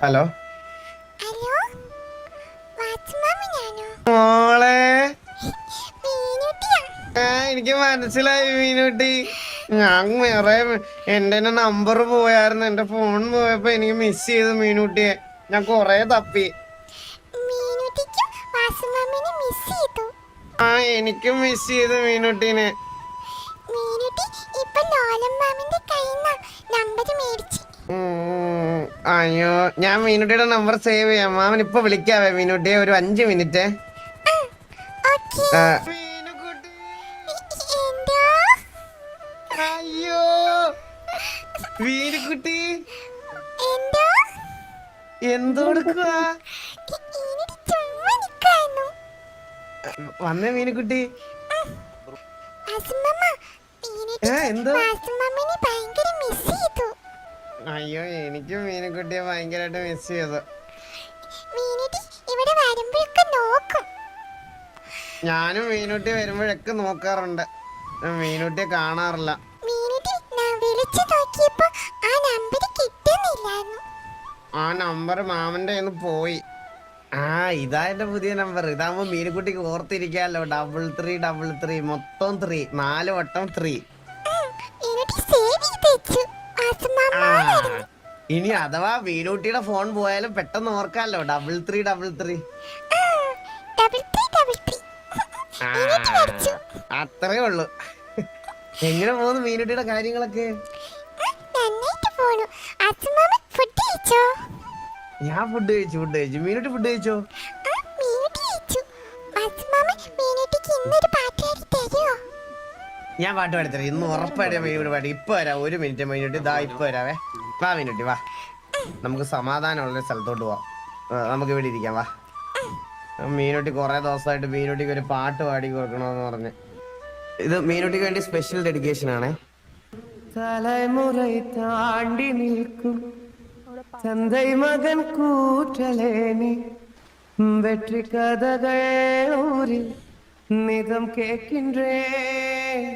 Hello hello വാച്ച്മാമനാണോ? മോളെ മീനുട്ടിയാ. എനിക്ക് മനസ്സിലായി മീനുട്ടി. ഞാൻ വേറെ എന്റെ നമ്പർ പോയായിരുന്നു, എന്റെ ഫോൺ പോയപ്പോ എനിക്ക് മിസ് ചെയ്തു മീനുട്ടിയെ. ഞാൻ കൊറേ തപ്പി. മീനുട്ടിക്കും വാസുമാമനെ മിസ് ചെയ്തു. ആ, എനിക്കും മിസ് ചെയ്തു മീനുട്ടീനെ. മീനുട്ടി ഇപ്പൊ ലോലൻ മാമിന്റെ കയ്യിന്നാ നമ്പർ മേടിച്ച്. അയ്യോ, ഞാൻ മീനുട്ടിയുടെ നമ്പർ സേവ് ചെയ്യാം. മാമൻ ഇപ്പൊ വിളിക്കാവേ മീനുട്ടിയെ, ഒരു 5 മിനിറ്റ്. ഓക്കേ. മീനുക്കുട്ടി, എന്തോ? അയ്യോ മീനുക്കുട്ടി, എന്തോ? എന്തോടുക്കുവാ? മീനുട്ടി ചുമ്മാ നിക്കായിരുന്നു. വന്നേ മീനുക്കുട്ടി. വാസുമാമ, മീനുട്ടി എന്തോ? വാസുമാമനെ ഭയങ്കര മിസ് ചെയ്തു. അയ്യോ, എനിക്കും മീനുക്കുട്ടിയെ ഭയങ്കരമായിട്ട് മിസ് ചെയ്തു. മീനുട്ടി ഇവിടെ വരുമ്പോഴൊക്കെ നോക്കും. ഞാനും മീനുട്ടി വരുമ്പോഴൊക്കെ നോക്കാറുണ്ട്, മീനുട്ടിയെ കാണാറില്ല. മീനുട്ടി ഞാൻ വിളിച്ചു നോക്കിയപ്പോ ആ നമ്പർ കിട്ടുന്നില്ലായിരുന്നു. ആ നമ്പർ മാമന്റെ കയ്യിന്ന് പോയി. ആ, ഇതാ എന്റെ പുതിയ നമ്പർ. ഇതാകുമ്പോ മീനുക്കുട്ടിക്ക് ഓർത്തിരിക്കാലോ. 3333, മൊത്തം 3, 4 വട്ടം 3. മീനുട്ടി സേവ് ചെയ്ത് വെച്ചു. വാസുമാമ ആ, ഇനി അഥവാ മീനുട്ടിയുടെ ഫോൺ പോയാലും പെട്ടെന്ന് ഓർക്കാലോ. 3333. Double three double three. ആ, മീനുട്ടി വരച്ചു. അത്രേ ഉള്ളു. എങ്ങനെ പോകുന്നു മീനുട്ടിയുടെ കാര്യങ്ങളൊക്കെ? നന്നായിട്ട് പോണു. വാസുമാമ ഫുഡ് കഴിച്ചോ? ഞാൻ ഫുഡ് കഴിച്ചു. മീനുട്ടി ഫുഡ് കഴിച്ചോ? മീനുട്ടി കഴിച്ചു. വാസുമാമ മീനുട്ടിക്ക് ഇന്നൊരു പാട്ട് പാടി തരുമോ? ഞാൻ പാട്ട് പാടിത്തരാം. ഇന്ന് ഉറപ്പായിട്ട് മീനുട്ടി പാടി. ഇപ്പൊ വരാം, 1 മിനിറ്റ് മീനുട്ടി. ഇതാ ഇപ്പൊ വരാവേ. വാ മീനുട്ടി വാ, നമുക്ക് സമാധാനമുള്ള സ്ഥലത്തോട്ട് പോവാം. നമുക്ക് ഇവിടെ ഇരിക്കാം, വാ. മീനുട്ടി കുറെ ദിവസമായിട്ട് മീനുട്ടിക്ക് ഒരു പാട്ട് പാടി കൊടുക്കണമെന്ന് പറഞ്ഞ്. ഇത് മീനുട്ടിക്ക് വേണ്ടി സ്പെഷ്യൽ ഡെഡിക്കേഷൻ ആണേ. തലമുറ താണ്ടി നിൽക്കും തந்தை மகன் கூற்றலேனி வெற்றி கதகள் ஊரில் நிதம் கேட்கின்றேன்.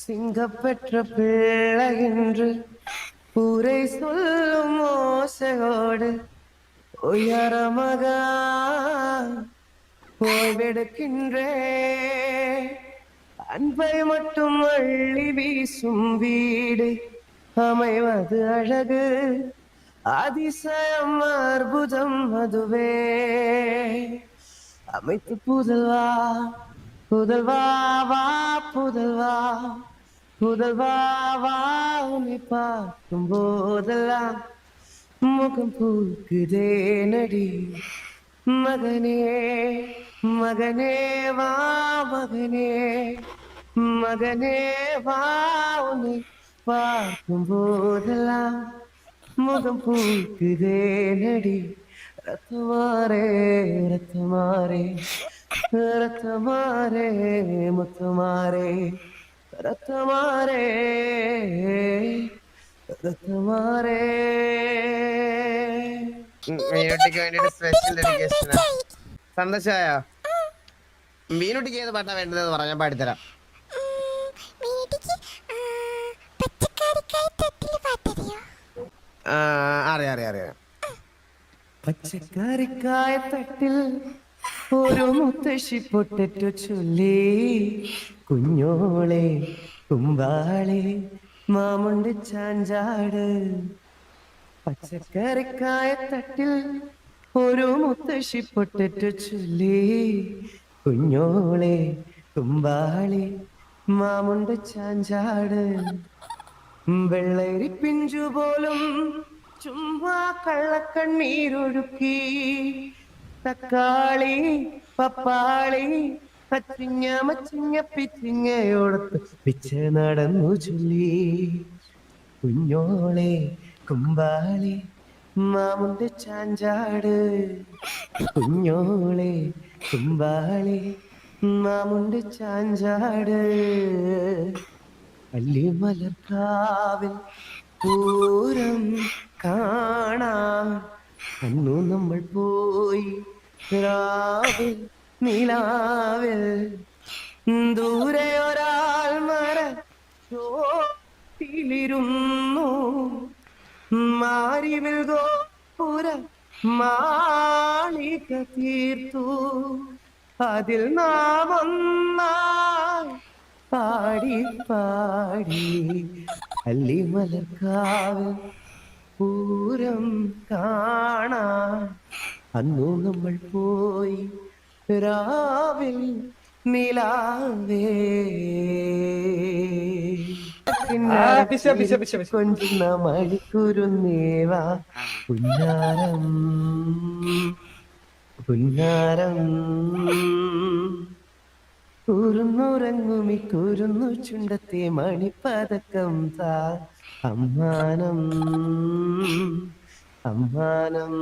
சிங்கப்பெற்ற பிள்ளை என்று ஊரை சொல்லும் ஓசையோடு உயரமகா ஓய்வெடுக்கின்றேன். அன்பை மட்டும் அள்ளி வீசும் வீடு அமைவது அழகு, அதிசயம் அற்புதம் அதுவே. அமைத்து புதல்வா புதல்வா வா புதல்வா புதல்வா வா, உன்னை பார்க்கும் போதெல்லாம் முகம் பூக்குதே நடி. மகனே மகனே வா மகனே, மகனே வா, உன்னை பார்க்கும் போதெல்லாம் முகம் பூக்குதே நடி. ரத்தமாரே ரத்தமாரே ரத்தமாரே முத்தமாரே ரத்தமாரே ரத்தമാരേ. മീനുട്ടിക്ക് വേണ്ടിട്ട് സ്പെഷ്യൽ ഡെഡിക്കേഷൻ. സന്തോഷമായോ? മീനുട്ടിക്ക് ഏത് പാട്ടാ വേണ്ടതെന്ന് പറഞ്ഞാൽ പാടിത്തരാം. മീനുട്ടിക്ക് പച്ചക്കറിക്കായ തൊട്ടില് പാട്ടറിയോ? അറിയാം അറിയാം അറിയാം. പച്ചക്കറിക്കായ തട്ടിൽ ഒരു മുത്തശ്ശി പൊട്ടറ്റു ചൊല്ലി, കുഞ്ഞോളെ കുമ്പാളെ മാമുണ്ട് ചാഞ്ചാട്. പച്ചക്കറിക്കായ തട്ടിൽ ഒരു മുത്തശ്ശി പൊട്ടറ്റു ചൊല്ലി, കുഞ്ഞോളെ കുമ്പാളെ മാമുണ്ട് ചാഞ്ചാട്. വെള്ളരി പിഞ്ചു പോലും ചുമ്മാ കള്ളക്കണ്ണീരൊഴുക്കി, തക്കാളി പപ്പാളി പച്ചിങ്ങ മച്ചിങ്ങ പിച്ചിങ്ങയോടത്ത് പിച്ച നടന്നു ചൊല്ലി, കുഞ്ഞോളെ കുമ്പാളി മാമുണ്ട് ചാഞ്ചാട്. കുഞ്ഞോളെ കുമ്പാളി മാമുണ്ട് ചാഞ്ചാട്. അല്ലിമലർക്കാവിൽ പൂരം കാണാൻ അന്നു നമ്മൾ പോയി. രാവിൽ നിലാവിൽ ദൂരെ ഒരാൾ മരത്തിലിരുന്നു, മാരിവിൽ സിന്ദൂര മാളിക തീർത്തു അതിൽ നാം ഒന്നായി പാടി പാടി അല്ലിമലർക്കാവ് പൂരം കാണാൻ അന്നു നമ്മൾ പോയി രാവിൽ നിലാവേ കൊഞ്ചുന്ന മണിക്കുരുന്നേവാ പുന്നാരം പുന്നാരം കുറുന്നുറങ്ങുമി കുരുന്നു ചുണ്ടത്തെ മണിപ്പതക്കം താ അമ്മാനം അമ്മാനം